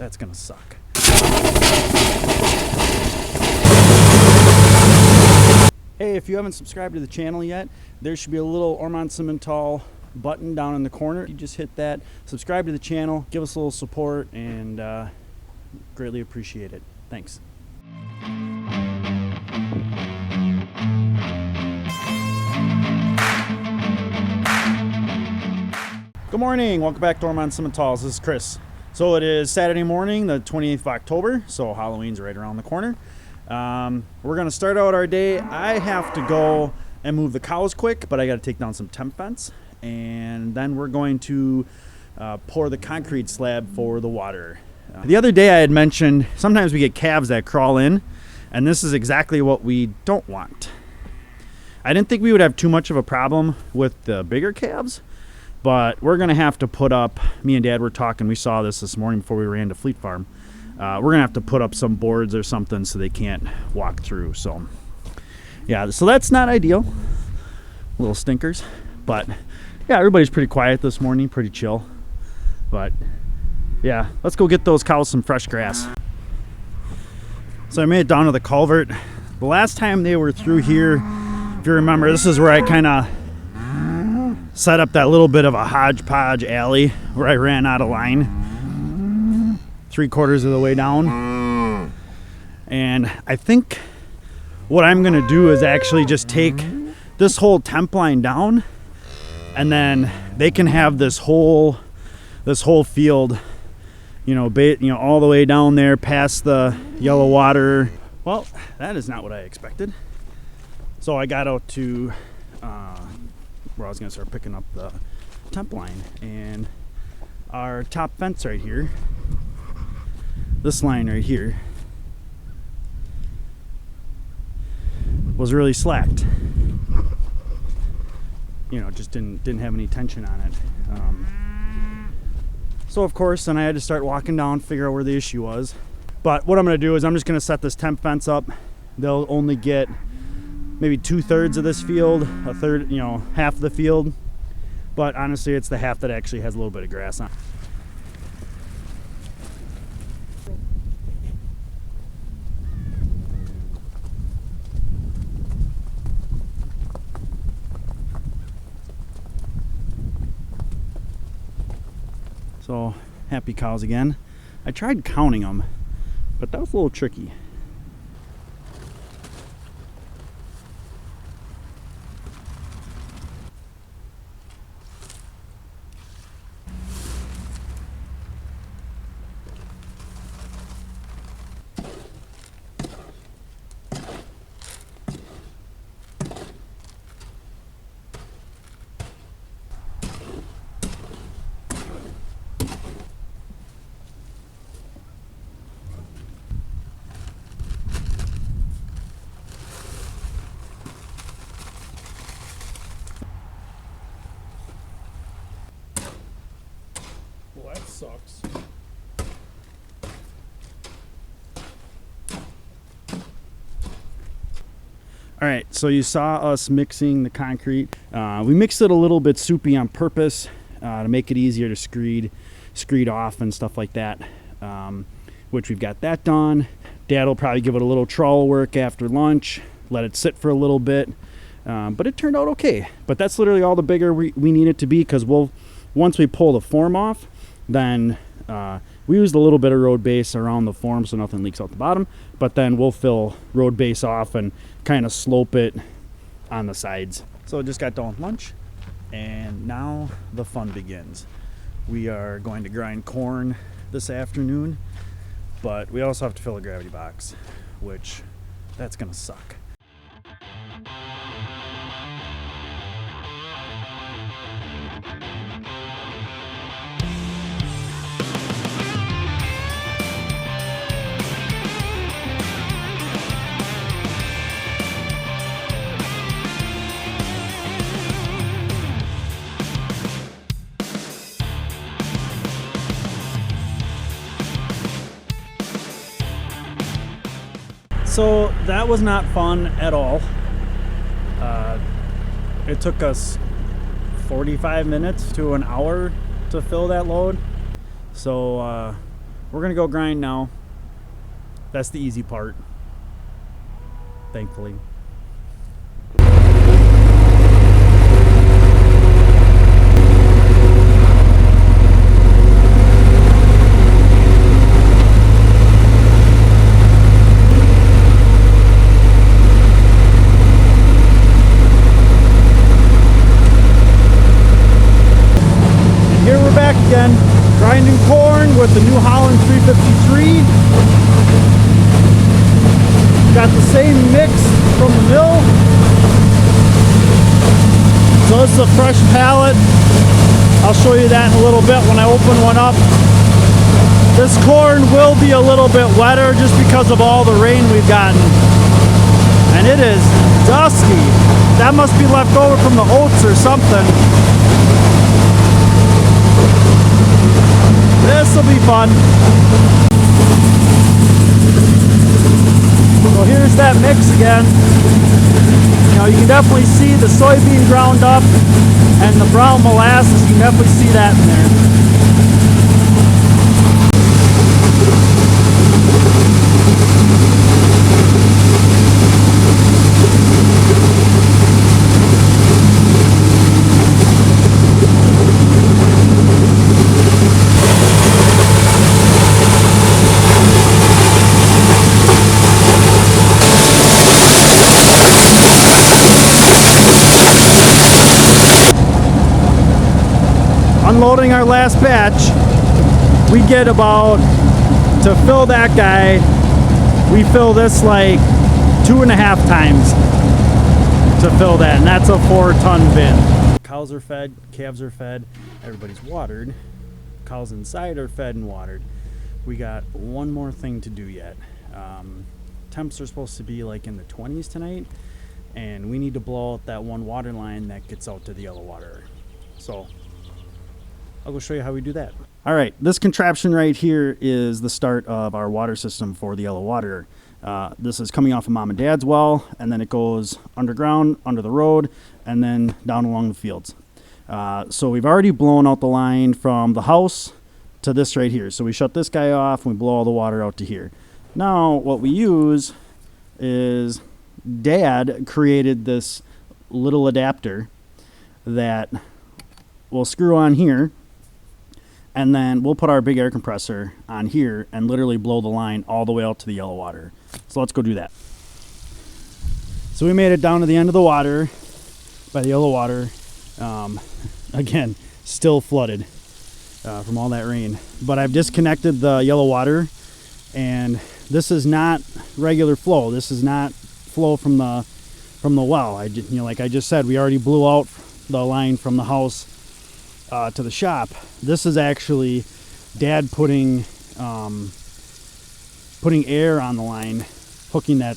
That's gonna suck. Hey, if you haven't subscribed to the channel yet, there should be a little Ohrmundt Simmental button down in the corner. You just hit that, subscribe to the channel, give us a little support, and greatly appreciate it. Thanks. Good morning, welcome back to Ohrmundt Simmentals. This is Chris. So it is Saturday morning, the 28th of October, so Halloween's right around the corner. We're gonna start out our day. I have to go and move the cows quick, but I gotta take down some temp fence, and then we're going to pour the concrete slab for the water. The other day I had mentioned sometimes we get calves that crawl in, and this is exactly what we don't want. I didn't think we would have too much of a problem with the bigger calves, but we're gonna have to put up, me and Dad were talking, we saw this morning before we ran to Fleet Farm. We're gonna have to put up some boards or something so they can't walk through. So yeah, so that's not ideal. Little stinkers, but yeah, everybody's pretty quiet this morning, pretty chill. But yeah, let's go get those cows some fresh grass. So I made it down to the culvert. The last time they were through here, if you remember, this is where I kind of set up that little bit of a hodgepodge alley where I ran out of line 3/4 of the way down. And I think what I'm gonna do is actually just take this whole temp line down, and then they can have this whole field, you know, all the way down there past the yellow water. Well, that is not what I expected. So I got out to where I was gonna start picking up the temp line, and our top fence right here, this line right here, was really slacked. You know, just didn't have any tension on it. So of course, then I had to start walking down, figure out where the issue was. But what I'm gonna do is I'm just gonna set this temp fence up. They'll only get maybe 2/3 of this field, a third, you know, half of the field. But honestly, it's the half that actually has a little bit of grass on it. So, happy cows again. I tried counting them, but that was a little tricky. Well, that sucks. All right, so you saw us mixing the concrete. We mixed it a little bit soupy on purpose to make it easier to screed off and stuff like that, which we've got that done. Dad will probably give it a little trowel work after lunch, let it sit for a little bit, but it turned out okay. But that's literally all the bigger we need it to be, because once we pull the form off, then we used a little bit of road base around the form so nothing leaks out the bottom, but then we'll fill road base off and kind of slope it on the sides. So I just got done with lunch, and now the fun begins. We are going to grind corn this afternoon, but we also have to fill a gravity box, which that's gonna suck. So that was not fun at all. It took us 45 minutes to an hour to fill that load. So we're gonna go grind now. That's the easy part, thankfully. Again, grinding corn with the new Holland 353. Got the same mix from the mill. So this is a fresh pallet. I'll show you that in a little bit when I open one up. This corn will be a little bit wetter just because of all the rain we've gotten. And it is dusty. That must be left over from the oats or something. This will be fun. So here's that mix again. You know, you can definitely see the soybean ground up and the brown molasses. You can definitely see that in there. Unloading our last batch, we get about, to fill that guy, we fill this like 2.5 times to fill that, and that's a 4-ton bin. Cows are fed, calves are fed, everybody's watered. Cows inside are fed and watered. We got one more thing to do yet. Temps are supposed to be like in the 20s tonight, and we need to blow out that one water line that gets out to the yellow water. So I'll go show you how we do that. All right, this contraption right here is the start of our water system for the yellow water. This is coming off of Mom and Dad's well, and then it goes underground, under the road, and then down along the fields. So we've already blown out the line from the house to this right here. So we shut this guy off, and we blow all the water out to here. Now what we use is Dad created this little adapter that we'll screw on here, and then we'll put our big air compressor on here and literally blow the line all the way out to the yellow water. So let's go do that. So we made it down to the end of the water by the yellow water. Again, still flooded from all that rain. But I've disconnected the yellow water, and this is not regular flow. This is not flow from the well. Like I just said, we already blew out the line from the house to the shop. This is actually Dad putting air on the line, hooking that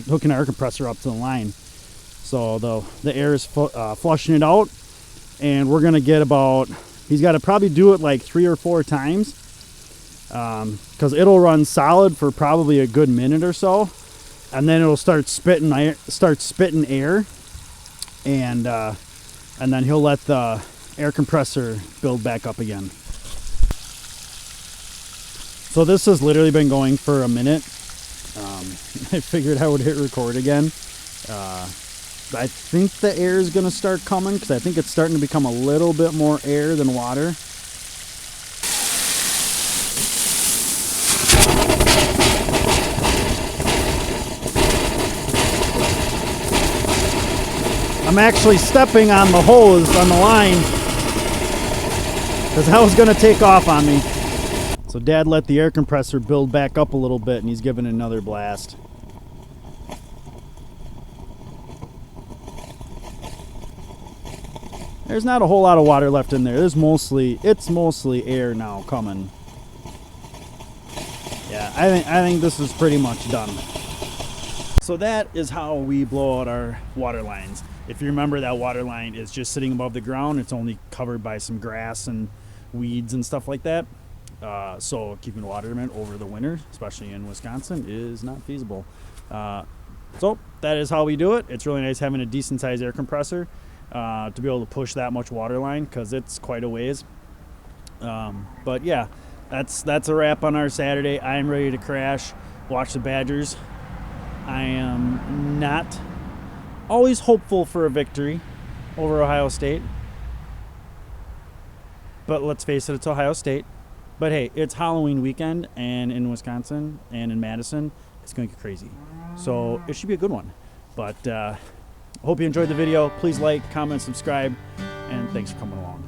hooking our air compressor up to the line. So the air is flushing it out, and we're gonna get about. He's got to probably do it like 3 or 4 times, because it'll run solid for probably a good minute or so, and then it'll start spitting air, and then he'll let the air compressor build back up again. So this has literally been going for a minute. I figured I would hit record again. I think the air is going to start coming, because I think it's starting to become a little bit more air than water. I'm actually stepping on the hose on the line, because that was going to take off on me. So Dad let the air compressor build back up a little bit, and he's giving it another blast. There's not a whole lot of water left in there. It's mostly air now coming. Yeah, I think this is pretty much done. So that is how we blow out our water lines. If you remember, that water line is just sitting above the ground. It's only covered by some grass and weeds and stuff like that. So keeping water in it over the winter, especially in Wisconsin, is not feasible. So that is how we do it. It's really nice having a decent sized air compressor to be able to push that much water line, because it's quite a ways. But yeah, that's a wrap on our Saturday. I am ready to crash, watch the Badgers. I am not always hopeful for a victory over Ohio State. But let's face it, it's Ohio State. But hey, it's Halloween weekend, and in Wisconsin and in Madison, it's going to get crazy. So it should be a good one. But hope you enjoyed the video. Please like, comment, subscribe, and thanks for coming along.